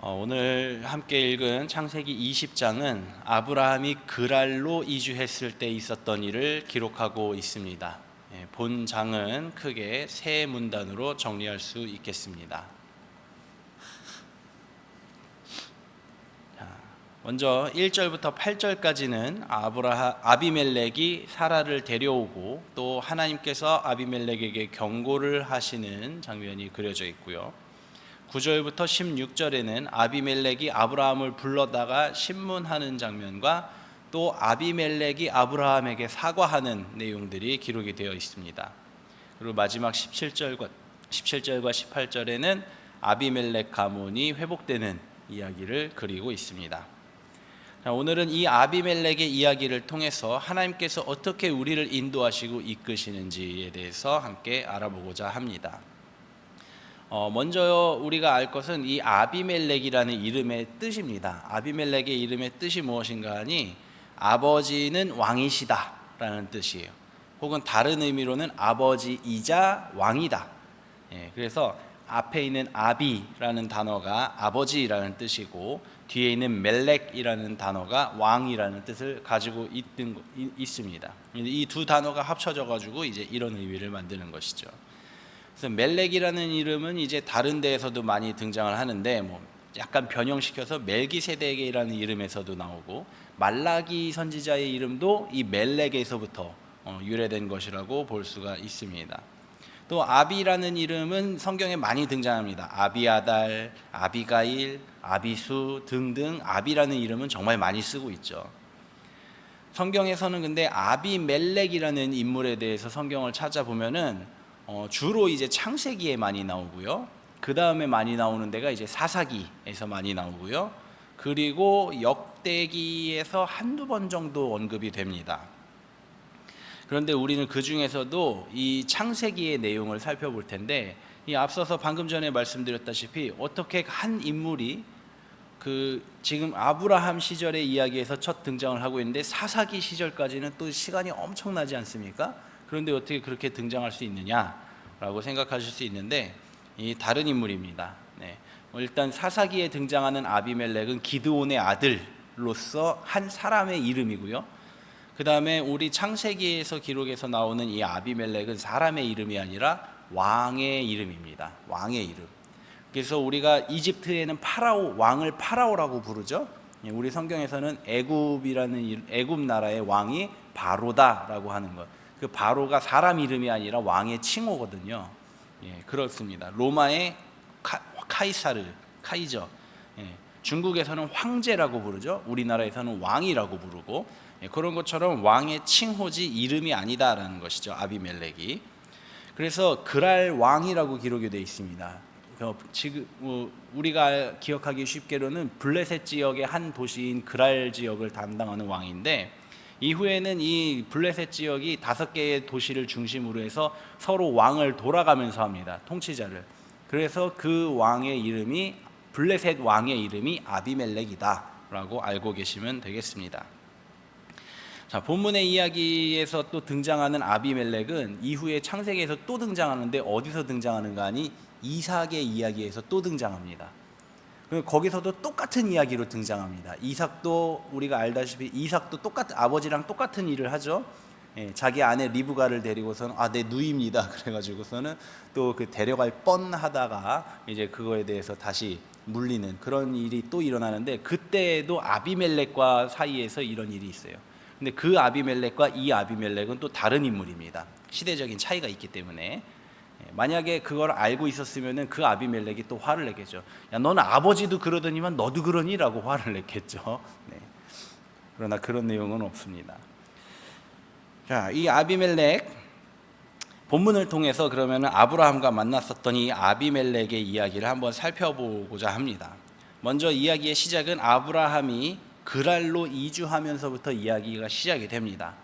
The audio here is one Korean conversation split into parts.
오늘 함께 읽은 창세기 20장은 아브라함이 그랄로 이주했을 때 있었던 일을 기록하고 있습니다. 본 장은 크게 세 문단으로 정리할 수 있겠습니다. 먼저 1절부터 8절까지는 아비멜렉이 사라를 데려오고 또 하나님께서 아비멜렉에게 경고를 하시는 장면이 그려져 있고요. 9절부터 16절에는 아비멜렉이 아브라함을 불러다가 신문하는 장면과 또 아비멜렉이 아브라함에게 사과하는 내용들이 기록이 되어 있습니다. 그리고 마지막 17절과 18절에는 아비멜렉 가문이 회복되는 이야기를 그리고 있습니다. 오늘은 이 아비멜렉의 이야기를 통해서 하나님께서 어떻게 우리를 인도하시고 이끄시는지에 대해서 함께 알아보고자 합니다. 먼저 우리가 알 것은 이 아비멜렉이라는 이름의 뜻입니다. 아비멜렉의 이름의 뜻이 무엇인가 하니 아버지는 왕이시다 라는 뜻이에요. 혹은 다른 의미로는 아버지이자 왕이다. 그래서 앞에 있는 아비라는 단어가 아버지라는 뜻이고 뒤에 있는 멜렉이라는 단어가 왕이라는 뜻을 가지고 있습니다. 이 두 단어가 합쳐져 가지고 이제 이런 의미를 만드는 것이죠. 그래서 멜렉이라는 이름은 이제 다른 데에서도 많이 등장을 하는데 약간 변형시켜서 멜기세덱이라는 이름에서도 나오고 말라기 선지자의 이름도 이 멜렉에서부터 유래된 것이라고 볼 수가 있습니다. 또 아비라는 이름은 성경에 많이 등장합니다. 아비아달, 아비가일, 아비수 등등 아비라는 이름은 정말 많이 쓰고 있죠. 성경에서는 근데 아비멜렉이라는 인물에 대해서 성경을 찾아보면은 주로 이제 창세기에 많이 나오고요. 그 다음에 많이 나오는 데가 이제 사사기에서 많이 나오고요. 그리고 역대기에서 한두 번 정도 언급이 됩니다. 그런데 우리는 그 중에서도 이 창세기의 내용을 살펴볼 텐데, 이 앞서서 방금 전에 말씀드렸다시피 어떻게 한 인물이 지금 아브라함 시절의 이야기에서 첫 등장을 하고 있는데 사사기 시절까지는 또 시간이 엄청나지 않습니까? 그런데 어떻게 그렇게 등장할 수 있느냐라고 생각하실 수 있는데 이 다른 인물입니다. 일단 사사기에 등장하는 아비멜렉은 기드온의 아들로서 한 사람의 이름이고요. 그 다음에 우리 창세기에서 기록에서 나오는 이 아비멜렉은 사람의 이름이 아니라 왕의 이름입니다. 왕의 이름. 그래서 우리가 이집트에는 왕을 파라오라고 부르죠. 우리 성경에서는 애굽 나라의 왕이 바로다라고 하는 것. 그 바로가 사람 이름이 아니라 왕의 칭호거든요. 그렇습니다. 로마의 카이저. 중국에서는 황제라고 부르죠. 우리나라에서는 왕이라고 부르고 그런 것처럼 왕의 칭호지 이름이 아니다라는 것이죠. 아비멜렉이. 그래서 그랄 왕이라고 기록이 되어 있습니다. 지금 우리가 기억하기 쉽게로는 블레셋 지역의 한 도시인 그랄 지역을 담당하는 왕인데 이후에는 이 블레셋 지역이 5개의 도시를 중심으로 해서 서로 왕을 돌아가면서 합니다. 통치자를. 그래서 그 왕의 이름이 블레셋 왕의 이름이 아비멜렉이다 라고 알고 계시면 되겠습니다. 자, 본문의 이야기에서 또 등장하는 아비멜렉은 이후에 창세기에서 또 등장하는데 어디서 등장하는가 하니 이삭의 이야기에서 또 등장합니다. 거기서도 똑같은 이야기로 등장합니다. 이삭도 우리가 알다시피 이삭도 아버지랑 똑같은 일을 하죠. 자기 아내 리브가를 데리고서는 내 누이입니다. 그래가지고서는 또 그 데려갈 뻔하다가 이제 그거에 대해서 다시 물리는 그런 일이 또 일어나는데 그때도 아비멜렉과 사이에서 이런 일이 있어요. 근데 그 아비멜렉과 이 아비멜렉은 또 다른 인물입니다. 시대적인 차이가 있기 때문에. 만약에 그걸 알고 있었으면 그 아비멜렉이 또 화를 내겠죠. 야, 너는 아버지도 그러더니만 너도 그러니라고 화를 냈겠죠. 그러나 그런 내용은 없습니다. 자, 이 아비멜렉 본문을 통해서 그러면 아브라함과 만났었던 이 아비멜렉의 이야기를 한번 살펴보고자 합니다. 먼저 이야기의 시작은 아브라함이 그랄로 이주하면서부터 이야기가 시작이 됩니다.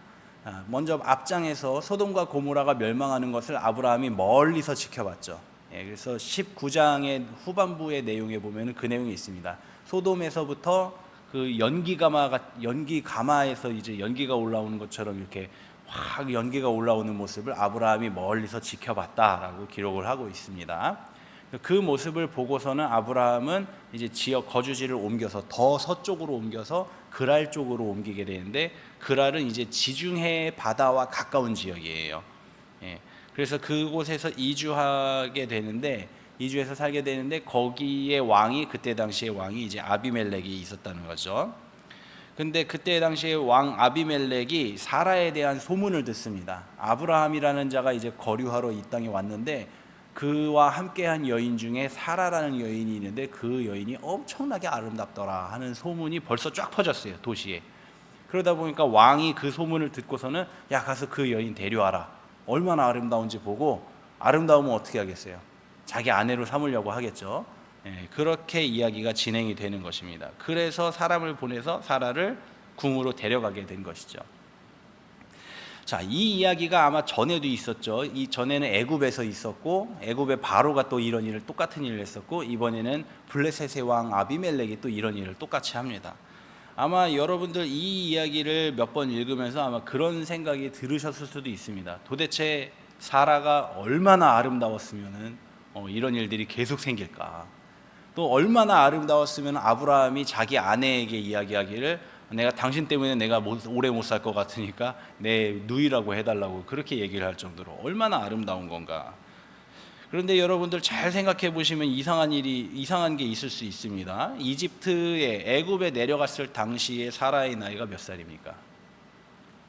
먼저 앞장에서 소돔과 고모라가 멸망하는 것을 아브라함이 멀리서 지켜봤죠. 그래서 19장의 후반부의 내용에 보면 그 내용이 있습니다. 소돔에서부터 그 연기가마에서 이제 연기가 올라오는 것처럼 이렇게 확 연기가 올라오는 모습을 아브라함이 멀리서 지켜봤다라고 기록을 하고 있습니다. 그 모습을 보고서는 아브라함은 이제 지역 거주지를 옮겨서 더 서쪽으로 옮겨서 그랄 쪽으로 옮기게 되는데, 그랄은 이제 지중해 바다와 가까운 지역이에요. 예. 그래서 그곳에서 이주해서 살게 되는데, 거기에 왕이, 그때 당시에 왕이 이제 아비멜렉이 있었다는 거죠. 근데 그때 당시에 왕 아비멜렉이 사라에 대한 소문을 듣습니다. 아브라함이라는 자가 이제 거류하러 이 땅에 왔는데, 그와 함께한 여인 중에 사라라는 여인이 있는데 그 여인이 엄청나게 아름답더라 하는 소문이 벌써 쫙 퍼졌어요, 도시에. 그러다 보니까 왕이 그 소문을 듣고서는 야, 가서 그 여인 데려와라. 얼마나 아름다운지 보고, 아름다우면 어떻게 하겠어요? 자기 아내로 삼으려고 하겠죠. 예, 그렇게 이야기가 진행이 되는 것입니다. 그래서 사람을 보내서 사라를 궁으로 데려가게 된 것이죠. 자, 이 이야기가 아마 전에도 있었죠. 이 전에는 애굽에서 있었고, 애굽의 바로가 또 이런 일을, 똑같은 일을 했었고, 이번에는 블레셋의 왕 아비멜렉이 또 이런 일을 똑같이 합니다. 아마 여러분들 이 이야기를 몇 번 읽으면서 아마 그런 생각이 들으셨을 수도 있습니다. 도대체 사라가 얼마나 아름다웠으면은 이런 일들이 계속 생길까? 또 얼마나 아름다웠으면 아브라함이 자기 아내에게 이야기하기를 내가 당신 때문에 내가 오래 못 살 것 같으니까 내 누이라고 해달라고 그렇게 얘기를 할 정도로 얼마나 아름다운 건가. 그런데 여러분들 잘 생각해 보시면 이상한 게 있을 수 있습니다. 애굽에 내려갔을 당시에 사라의 나이가 몇 살입니까?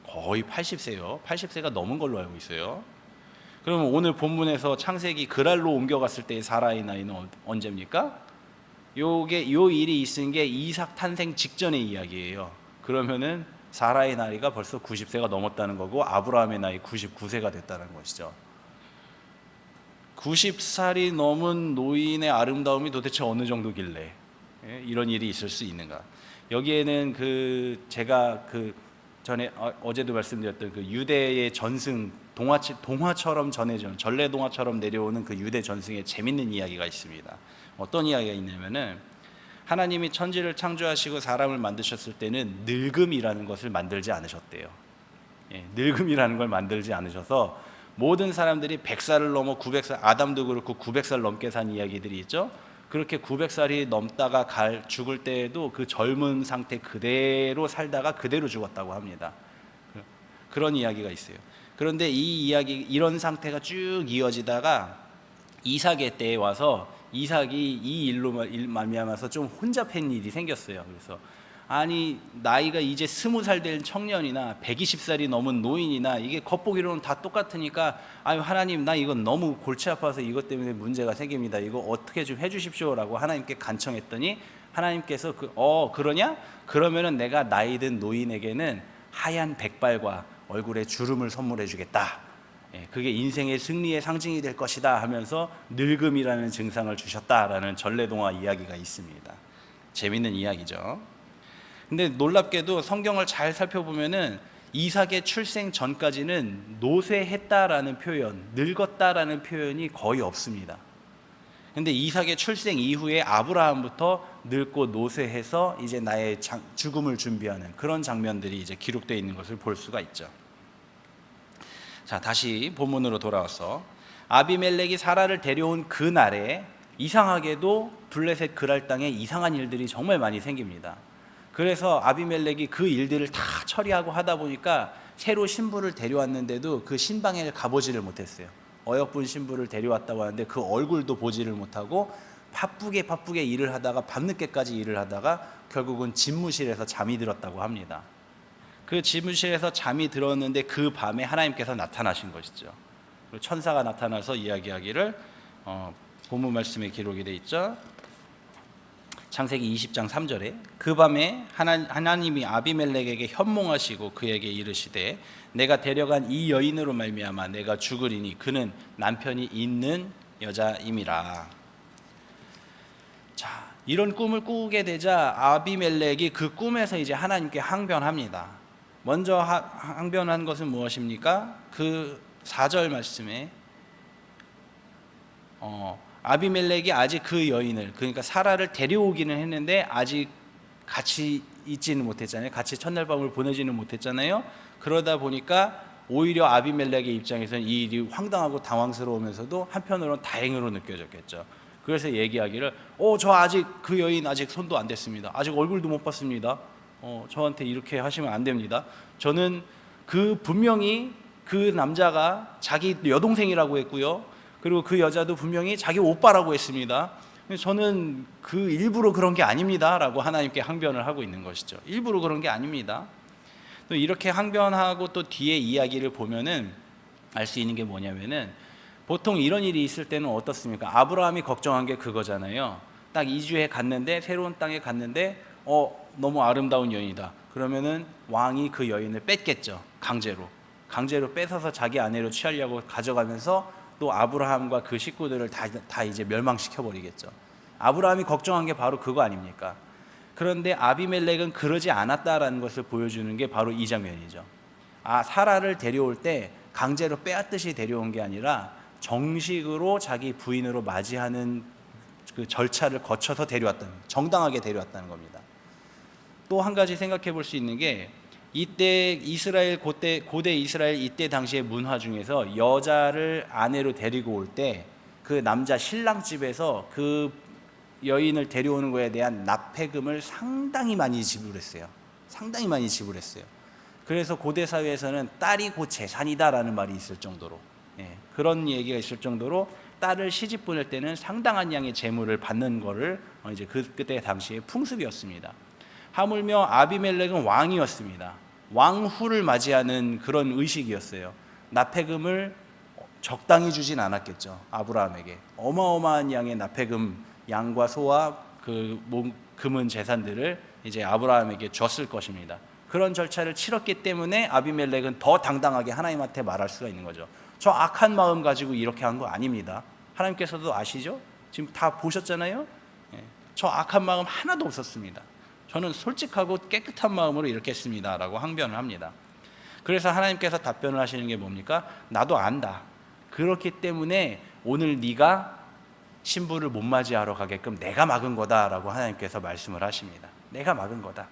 거의 80세요. 80세가 넘은 걸로 알고 있어요. 그러면 오늘 본문에서 창세기 그랄로 옮겨갔을 때의 사라의 나이는 언제입니까? 요 일이 있은 게 이삭 탄생 직전의 이야기예요. 그러면은 사라의 나이가 벌써 90세가 넘었다는 거고, 아브라함의 나이 99세가 됐다는 것이죠. 90살이 넘은 노인의 아름다움이 도대체 어느 정도길래 이런 일이 있을 수 있는가? 여기에는 제가 전에 어제도 말씀드렸던 그 유대의 전승, 동화처럼 전해져, 전래 동화처럼 내려오는 그 유대 전승의 재밌는 이야기가 있습니다. 어떤 이야기가 있냐면은, 하나님이 천지를 창조하시고 사람을 만드셨을 때는 늙음이라는 것을 만들지 않으셨대요. 늙음이라는 걸 만들지 않으셔서 모든 사람들이 100살을 넘어 900살, 아담도 그렇고 900살 넘게 산 이야기들이 있죠. 그렇게 900살이 넘다가 죽을 때에도 그 젊은 상태 그대로 살다가 그대로 죽었다고 합니다. 그런 이야기가 있어요. 그런데 이런 상태가 쭉 이어지다가 이삭의 때에 와서 이삭이 이 일로 말미암아서 좀 혼잡한 일이 생겼어요. 그래서 아니, 나이가 이제 20살 된 청년이나 120살이 넘은 노인이나 이게 겉보기로는 다 똑같으니까, 아유 하나님, 나 이건 너무 골치 아파서 이것 때문에 문제가 생깁니다. 이거 어떻게 좀 해주십시오라고 하나님께 간청했더니, 하나님께서 그러냐? 그러면은 내가 나이 든 노인에게는 하얀 백발과 얼굴에 주름을 선물해 주겠다. 그게 인생의 승리의 상징이 될 것이다 하면서 늙음이라는 증상을 주셨다라는 전래동화 이야기가 있습니다. 재밌는 이야기죠. 근데 놀랍게도 성경을 잘 살펴보면은 이삭의 출생 전까지는 노쇠했다라는 표현, 늙었다라는 표현이 거의 없습니다. 근데 이삭의 출생 이후에 아브라함부터 늙고 노쇠해서 이제 나의 죽음을 준비하는 그런 장면들이 이제 기록되어 있는 것을 볼 수가 있죠. 자, 다시 본문으로 돌아와서 아비멜렉이 사라를 데려온 그날에 이상하게도 블레셋 그랄 땅에 이상한 일들이 정말 많이 생깁니다. 그래서 아비멜렉이 그 일들을 다 처리하고 하다 보니까 새로 신부를 데려왔는데도 그 신방에 가보지를 못했어요. 어여쁜 신부를 데려왔다고 하는데 그 얼굴도 보지를 못하고 바쁘게 일을 하다가 밤늦게까지 일을 하다가 결국은 집무실에서 잠이 들었다고 합니다. 그 집무실에서 잠이 들었는데 그 밤에 하나님께서 나타나신 것이죠. 천사가 나타나서 이야기하기를, 본문 말씀에 기록이 되어 있죠. 창세기 20장 3절에 그 밤에 하나님이 아비멜렉에게 현몽하시고 그에게 이르시되 내가 데려간 이 여인으로 말미암아 내가 죽으리니 그는 남편이 있는 여자임이라. 자, 이런 꿈을 꾸게 되자 아비멜렉이 그 꿈에서 이제 하나님께 항변합니다. 먼저 항변한 것은 무엇입니까? 그 4절 말씀에 아비멜렉이 아직 그 여인을, 그러니까 사라를 데려오기는 했는데 아직 같이 있지는 못했잖아요. 같이 첫날 밤을 보내지는 못했잖아요. 그러다 보니까 오히려 아비멜렉의 입장에서는 이 일이 황당하고 당황스러우면서도 한편으로는 다행으로 느껴졌겠죠. 그래서 얘기하기를 저 아직 그 여인 아직 손도 안 댔습니다. 아직 얼굴도 못 봤습니다. 저한테 이렇게 하시면 안 됩니다. 저는 분명히 그 남자가 자기 여동생이라고 했고요. 그리고 그 여자도 분명히 자기 오빠라고 했습니다. 저는 일부러 그런 게 아닙니다 라고 하나님께 항변을 하고 있는 것이죠. 일부러 그런 게 아닙니다. 또 이렇게 항변하고 또 뒤에 이야기를 보면은 알 수 있는 게 뭐냐면은, 보통 이런 일이 있을 때는 어떻습니까? 아브라함이 걱정한 게 그거잖아요. 딱 이주해 갔는데, 새로운 땅에 갔는데 너무 아름다운 여인이다. 그러면은 왕이 그 여인을 뺐겠죠. 강제로 뺏어서 자기 아내로 취하려고 가져가면서 또 아브라함과 그 식구들을 다 이제 멸망시켜 버리겠죠. 아브라함이 걱정한 게 바로 그거 아닙니까? 그런데 아비멜렉은 그러지 않았다라는 것을 보여주는 게 바로 이 장면이죠. 사라를 데려올 때 강제로 빼앗듯이 데려온 게 아니라 정식으로 자기 부인으로 맞이하는 그 절차를 거쳐서 정당하게 데려왔다는 겁니다. 또 한 가지 생각해 볼 수 있는 게, 이때 고대 이스라엘 이때 당시의 문화 중에서 여자를 아내로 데리고 올 때 그 남자 신랑 집에서 그 여인을 데려오는 거에 대한 납폐금을 상당히 많이 지불했어요. 그래서 고대 사회에서는 딸이 곧 재산이다라는 말이 있을 정도로, 그런 얘기가 있을 정도로 딸을 시집 보낼 때는 상당한 양의 재물을 받는 거를 이제 그때 당시의 풍습이었습니다. 하물며 아비멜렉은 왕이었습니다. 왕후를 맞이하는 그런 의식이었어요. 납폐금을 적당히 주진 않았겠죠. 아브라함에게 어마어마한 양의 납폐금, 양과 소와 금은 재산들을 이제 아브라함에게 줬을 것입니다. 그런 절차를 치렀기 때문에 아비멜렉은 더 당당하게 하나님한테 말할 수가 있는 거죠. 저 악한 마음 가지고 이렇게 한 거 아닙니다. 하나님께서도 아시죠? 지금 다 보셨잖아요. 저 악한 마음 하나도 없었습니다. 저는 솔직하고 깨끗한 마음으로 이렇게 했습니다 라고 항변을 합니다. 그래서 하나님께서 답변을 하시는 게 뭡니까? 나도 안다. 그렇기 때문에 오늘 네가 신부를 못 맞이하러 가게끔 내가 막은 거다 라고 하나님께서 말씀을 하십니다. 내가 막은 거다.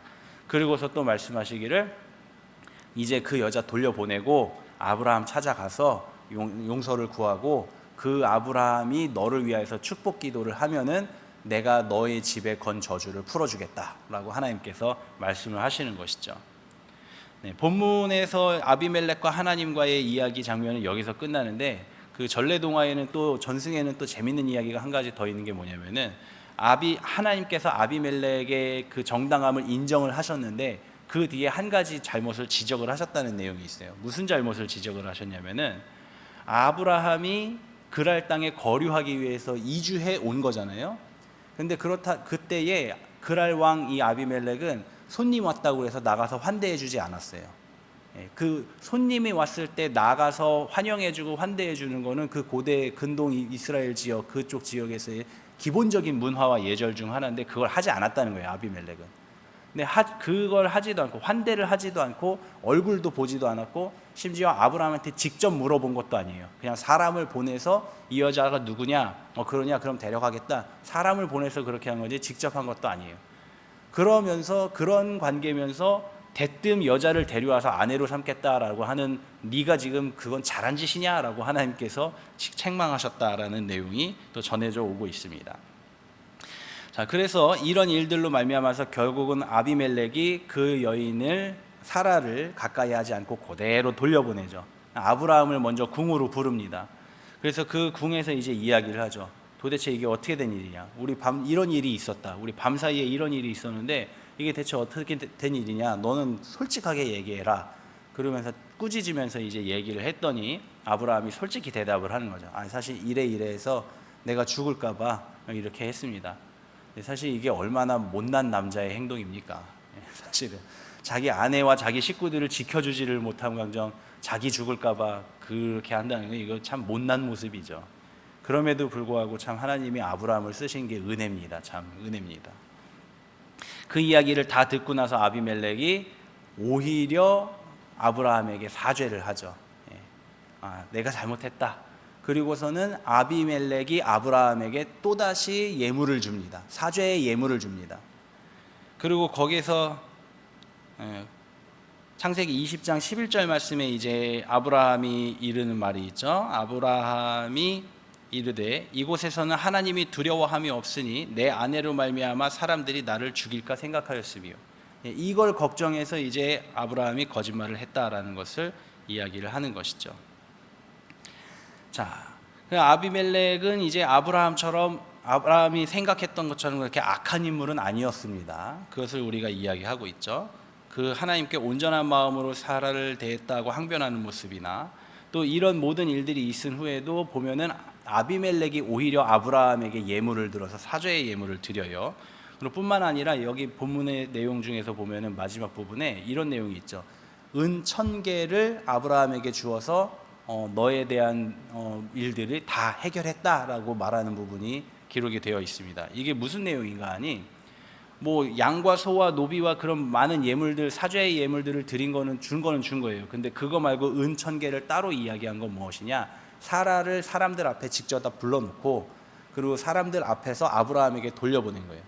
그리고서 또 말씀하시기를, 이제 그 여자 돌려보내고 아브라함 찾아가서 용서를 구하고 그 아브라함이 너를 위하여서 축복 기도를 하면은 내가 너의 집에 건 저주를 풀어주겠다라고 하나님께서 말씀을 하시는 것이죠. 본문에서 아비멜렉과 하나님과의 이야기 장면은 여기서 끝나는데, 그 전래동화에는 또 전승에는 또 재밌는 이야기가 한 가지 더 있는 게 뭐냐면은, 하나님께서 아비멜렉의 그 정당함을 인정을 하셨는데 그 뒤에 한 가지 잘못을 지적을 하셨다는 내용이 있어요. 무슨 잘못을 지적을 하셨냐면은, 아브라함이 그랄 땅에 거류하기 위해서 이주해 온 거잖아요. 근데 그때에 그랄 왕 이 아비멜렉은 손님 왔다고 해서 나가서 환대해 주지 않았어요. 그 손님이 왔을 때 나가서 환영해주고 환대해주는 거는 그 고대 근동 이스라엘 지역, 그쪽 지역에서의 기본적인 문화와 예절 중 하나인데 그걸 하지 않았다는 거예요, 아비멜렉은. 근데 그걸 하지도 않고, 환대를 하지도 않고, 얼굴도 보지도 않았고, 심지어 아브라함한테 직접 물어본 것도 아니에요. 그냥 사람을 보내서 이 여자가 누구냐, 그러냐, 그럼 데려가겠다, 사람을 보내서 그렇게 한 거지 직접 한 것도 아니에요. 그러면서 그런 관계면서 대뜸 여자를 데려와서 아내로 삼겠다라고 하는, 네가 지금 그건 잘한 짓이냐라고 하나님께서 책망하셨다라는 내용이 또 전해져 오고 있습니다. 자, 그래서 이런 일들로 말미암아서 결국은 아비멜렉이 그 여인을, 사라를 가까이 하지 않고 그대로 돌려보내죠. 아브라함을 먼저 궁으로 부릅니다. 그래서 그 궁에서 이제 이야기를 하죠. 도대체 이게 어떻게 된 일이냐, 우리 이런 일이 있었다, 우리 밤 사이에 이런 일이 있었는데 이게 대체 어떻게 된 일이냐, 너는 솔직하게 얘기해라. 그러면서 꾸짖으면서 이제 얘기를 했더니 아브라함이 솔직히 대답을 하는 거죠. 사실 이래서 내가 죽을까 봐 이렇게 했습니다. 사실 이게 얼마나 못난 남자의 행동입니까? 사실은 자기 아내와 자기 식구들을 지켜주지를 못한 강정 자기 죽을까 봐 그렇게 한다는 거, 이거 참 못난 모습이죠. 그럼에도 불구하고 참 하나님이 아브라함을 쓰신 게 은혜입니다. 참 은혜입니다. 그 이야기를 다 듣고 나서 아비멜렉이 오히려 아브라함에게 사죄를 하죠. 내가 잘못했다. 그리고서는 아비멜렉이 아브라함에게 또다시 예물을 줍니다. 사죄의 예물을 줍니다. 그리고 거기서 창세기 20장 11절 말씀에 이제 아브라함이 이르는 말이 있죠. 아브라함이 이르되 이곳에서는 하나님이 두려워함이 없으니 내 아내로 말미암아 사람들이 나를 죽일까 생각하였으며, 이걸 걱정해서 이제 아브라함이 거짓말을 했다라는 것을 이야기를 하는 것이죠. 자, 아비멜렉은 이제 아브라함이 생각했던 것처럼 그렇게 악한 인물은 아니었습니다. 그것을 우리가 이야기하고 있죠. 그 하나님께 온전한 마음으로 사라를 대했다고 항변하는 모습이나, 또 이런 모든 일들이 있은 후에도 보면은 아비멜렉이 오히려 아브라함에게 예물을 들어서 사죄의 예물을 드려요. 그리고 뿐만 아니라 여기 본문의 내용 중에서 보면은 마지막 부분에 이런 내용이 있죠. 은 1000개를 아브라함에게 주어서 너에 대한 일들을 다 해결했다라고 말하는 부분이 기록이 되어 있습니다. 이게 무슨 내용인가 하니, 뭐 양과 소와 노비와 그런 많은 예물들, 사죄의 예물들을 드린 거는 준 거예요. 근데 그거 말고 은 1000개를 따로 이야기한 건 무엇이냐? 사라를 사람들 앞에 직접 다 불러놓고, 그리고 사람들 앞에서 아브라함에게 돌려보낸 거예요.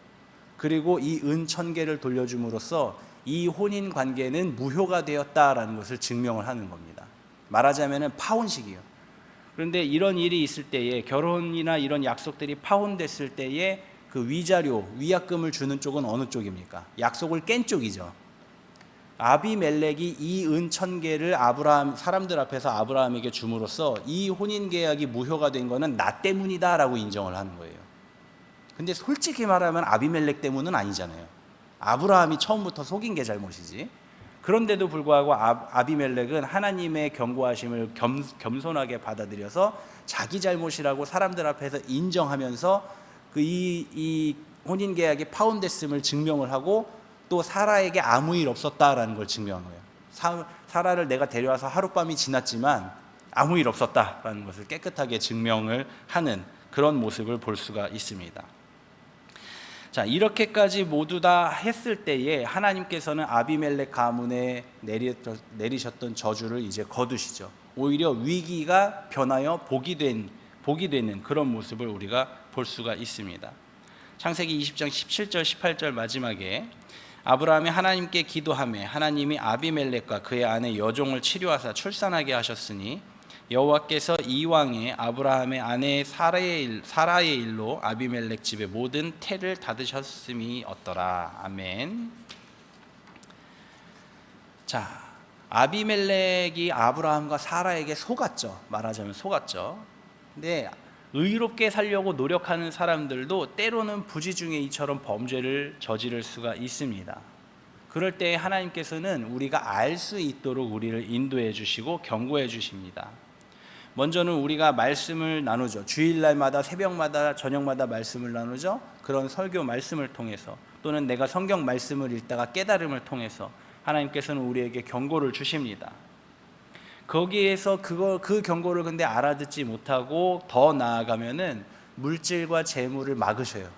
그리고 이 은 1000개를 돌려줌으로써 이 혼인 관계는 무효가 되었다라는 것을 증명을 하는 겁니다. 말하자면은 파혼식이에요. 그런데 이런 일이 있을 때에, 결혼이나 이런 약속들이 파혼됐을 때에 그 위자료, 위약금을 주는 쪽은 어느 쪽입니까? 약속을 깬 쪽이죠. 아비멜렉이 이 은 1000개를 사람들 앞에서 아브라함에게 줌으로써 이 혼인 계약이 무효가 된 거는 나 때문이다라고 인정을 하는 거예요. 근데 솔직히 말하면 아비멜렉 때문은 아니잖아요. 아브라함이 처음부터 속인 게 잘못이지. 그런데도 불구하고 아비멜렉은 하나님의 경고하심을 겸손하게 받아들여서 자기 잘못이라고 사람들 앞에서 인정하면서 이 혼인 계약이 파혼됐음을 증명을 하고, 또 사라에게 아무 일 없었다라는 걸 증명한 거예요. 사라를 내가 데려와서 하룻밤이 지났지만 아무 일 없었다라는 것을 깨끗하게 증명을 하는 그런 모습을 볼 수가 있습니다. 자, 이렇게까지 모두 다 했을 때에 하나님께서는 아비멜렉 가문에 내리셨던 저주를 이제 거두시죠. 오히려 위기가 변하여 복이 되는 그런 모습을 우리가 볼 수가 있습니다. 창세기 20장 17절 18절 마지막에 아브라함이 하나님께 기도하며 하나님이 아비멜렉과 그의 아내 여종을 치료하사 출산하게 하셨으니 여호와께서 이왕에 아브라함의 아내 사라의 일로 아비멜렉 집의 모든 태를 닫으셨음이 어떠라. 아멘. 자, 아비멜렉이 아브라함과 사라에게 속았죠. 말하자면 속았죠. 근데 의롭게 살려고 노력하는 사람들도 때로는 부지중에 이처럼 범죄를 저지를 수가 있습니다. 그럴 때 하나님께서는 우리가 알 수 있도록 우리를 인도해 주시고 경고해 주십니다. 먼저는 우리가 말씀을 나누죠. 주일날마다 새벽마다 저녁마다 말씀을 나누죠. 그런 설교 말씀을 통해서, 또는 내가 성경 말씀을 읽다가 깨달음을 통해서 하나님께서는 우리에게 경고를 주십니다. 거기에서 그 경고를 근데 알아듣지 못하고 더 나아가면은 물질과 재물을 막으셔요.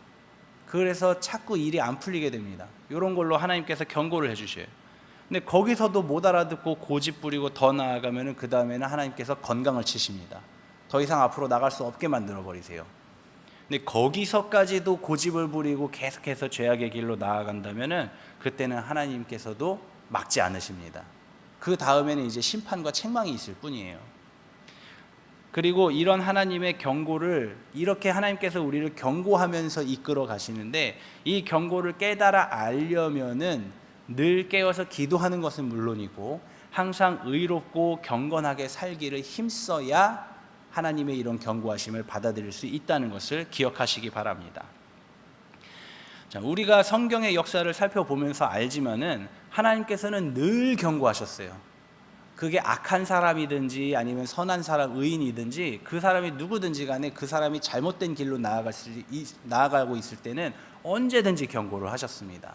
그래서 자꾸 일이 안 풀리게 됩니다. 이런 걸로 하나님께서 경고를 해주셔요. 근데 거기서도 못 알아듣고 고집 부리고 더 나아가면은 그 다음에는 하나님께서 건강을 치십니다. 더 이상 앞으로 나갈 수 없게 만들어 버리세요. 근데 거기서까지도 고집을 부리고 계속해서 죄악의 길로 나아간다면은 그때는 하나님께서도 막지 않으십니다. 그 다음에는 이제 심판과 책망이 있을 뿐이에요. 그리고 이런 하나님의 경고를, 이렇게 하나님께서 우리를 경고하면서 이끌어 가시는데, 이 경고를 깨달아 알려면은 늘 깨어서 기도하는 것은 물론이고 항상 의롭고 경건하게 살기를 힘써야 하나님의 이런 경고하심을 받아들일 수 있다는 것을 기억하시기 바랍니다. 자, 우리가 성경의 역사를 살펴보면서 알지만은 하나님께서는 늘 경고하셨어요. 그게 악한 사람이든지 아니면 선한 사람, 의인이든지 그 사람이 누구든지 간에 그 사람이 잘못된 길로 나아가고 있을 때는 언제든지 경고를 하셨습니다.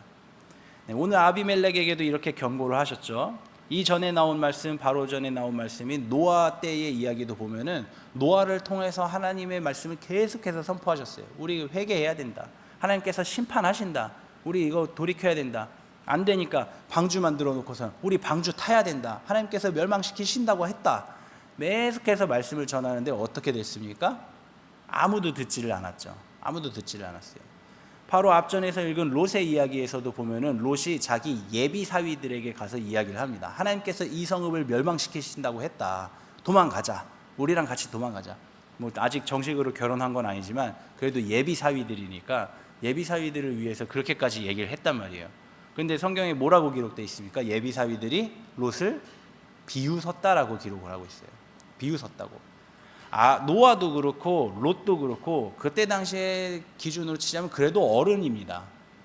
네, 오늘 아비멜렉에게도 이렇게 경고를 하셨죠. 이 전에 나온 말씀, 바로 전에 나온 말씀이 노아 때의 이야기도 보면은 노아를 통해서 하나님의 말씀을 계속해서 선포하셨어요. 우리 회개해야 된다. 하나님께서 심판하신다. 우리 이거 돌이켜야 된다. 안 되니까 방주 만들어 놓고서 우리 방주 타야 된다. 하나님께서 멸망시키신다고 했다. 계속해서 말씀을 전하는데 어떻게 됐습니까? 아무도 듣지를 않았죠. 아무도 듣지를 않았어요. 바로 앞전에서 읽은 롯의 이야기에서도 보면은 롯이 자기 예비 사위들에게 가서 이야기를 합니다. 하나님께서 이 성읍을 멸망시키신다고 했다. 도망가자. 우리랑 같이 도망가자. 뭐 아직 정식으로 결혼한 건 아니지만 그래도 예비 사위들이니까 예비 사위들을 위해서 그렇게까지 얘기를 했단 말이에요. 근데 성경에 뭐라고 기록되어 있습니까? 예비 사위들이 롯을 비웃었다라고 기록을 하고 있어요. 비웃었다고. 노아도 그렇고 롯도 그렇고 그때 당시에 기준으로 치자면 그래도 어른입니다.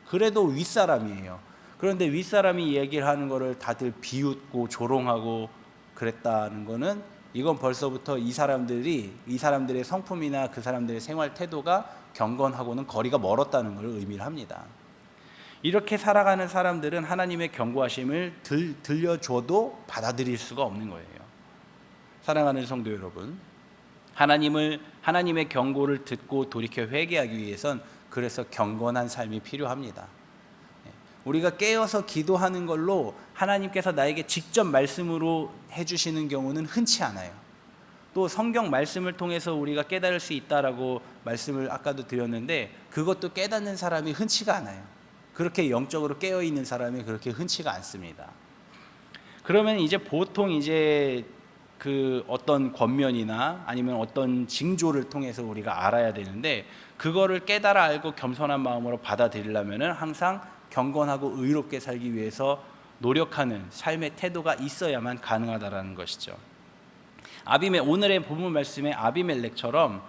그래도 윗사람이에요. 그런데 윗사람이 얘기를 하는 거를 다들 비웃고 조롱하고 그랬다는 거는 이건 벌써부터 이 사람들의 성품이나 그 사람들의 생활 태도가 경건하고는 거리가 멀었다는 걸 의미를 합니다. 이렇게 살아가는 사람들은 하나님의 경고하심을 들려줘도 받아들일 수가 없는 거예요. 사랑하는 성도 여러분, 하나님의 경고를 듣고 돌이켜 회개하기 위해선 그래서 경건한 삶이 필요합니다. 우리가 깨어서 기도하는 걸로 하나님께서 나에게 직접 말씀으로 해주시는 경우는 흔치 않아요. 또 성경 말씀을 통해서 우리가 깨달을 수 있다라고 말씀을 아까도 드렸는데 그것도 깨닫는 사람이 흔치가 않아요. 그렇게 영적으로 깨어있는 사람이 그렇게 흔치가 않습니다. 그러면 이제 보통 이제 그 어떤 권면이나 아니면 어떤 징조를 통해서 우리가 알아야 되는데 그거를 깨달아 알고 겸손한 마음으로 받아들이려면은 항상 경건하고 의롭게 살기 위해서 노력하는 삶의 태도가 있어야만 가능하다라는 것이죠. 오늘의 본문 말씀의 아비멜렉처럼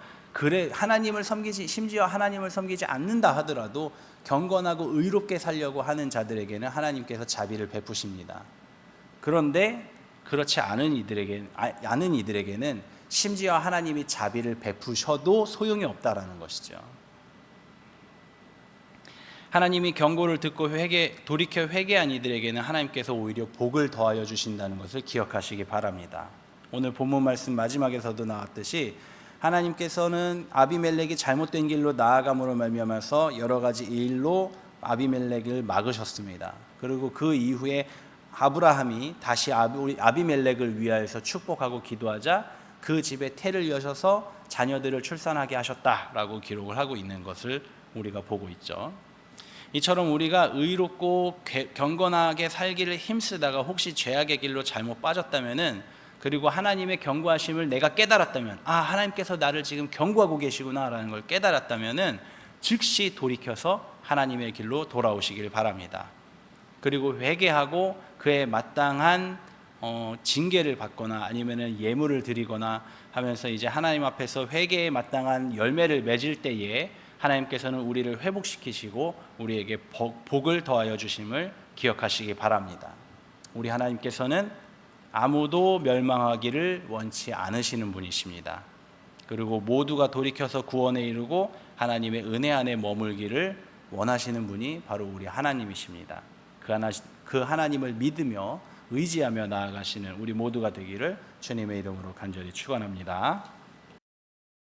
심지어 하나님을 섬기지 않는다 하더라도 경건하고 의롭게 살려고 하는 자들에게는 하나님께서 자비를 베푸십니다. 그런데 그렇지 않은 이들에게는 심지어 하나님이 자비를 베푸셔도 소용이 없다라는 것이죠. 하나님이 경고를 듣고 돌이켜 회개한 이들에게는 하나님께서 오히려 복을 더하여 주신다는 것을 기억하시기 바랍니다. 오늘 본문 말씀 마지막에서도 나왔듯이 하나님께서는 아비멜렉이 잘못된 길로 나아감으로 말미암아서 여러 가지 일로 아비멜렉을 막으셨습니다. 그리고 그 이후에 아브라함이 다시 아비멜렉을 위하여서 축복하고 기도하자 그 집에 태를 여셔서 자녀들을 출산하게 하셨다라고 기록을 하고 있는 것을 우리가 보고 있죠. 이처럼 우리가 의롭고 경건하게 살기를 힘쓰다가 혹시 죄악의 길로 잘못 빠졌다면은 그리고 하나님의 경고하심을 내가 깨달았다면 하나님께서 나를 지금 경고하고 계시구나라는 걸 깨달았다면은 즉시 돌이켜서 하나님의 길로 돌아오시길 바랍니다. 그리고 회개하고 그에 마땅한 징계를 받거나 아니면은 예물을 드리거나 하면서 이제 하나님 앞에서 회개에 마땅한 열매를 맺을 때에 하나님께서는 우리를 회복시키시고 우리에게 복을 더하여 주심을 기억하시기 바랍니다. 우리 하나님께서는 아무도 멸망하기를 원치 않으시는 분이십니다. 그리고 모두가 돌이켜서 구원에 이르고 하나님의 은혜 안에 머물기를 원하시는 분이 바로 우리 하나님이십니다. 그 하나님을 믿으며 의지하며 나아가시는 우리 모두가 되기를 주님의 이름으로 간절히 축원합니다.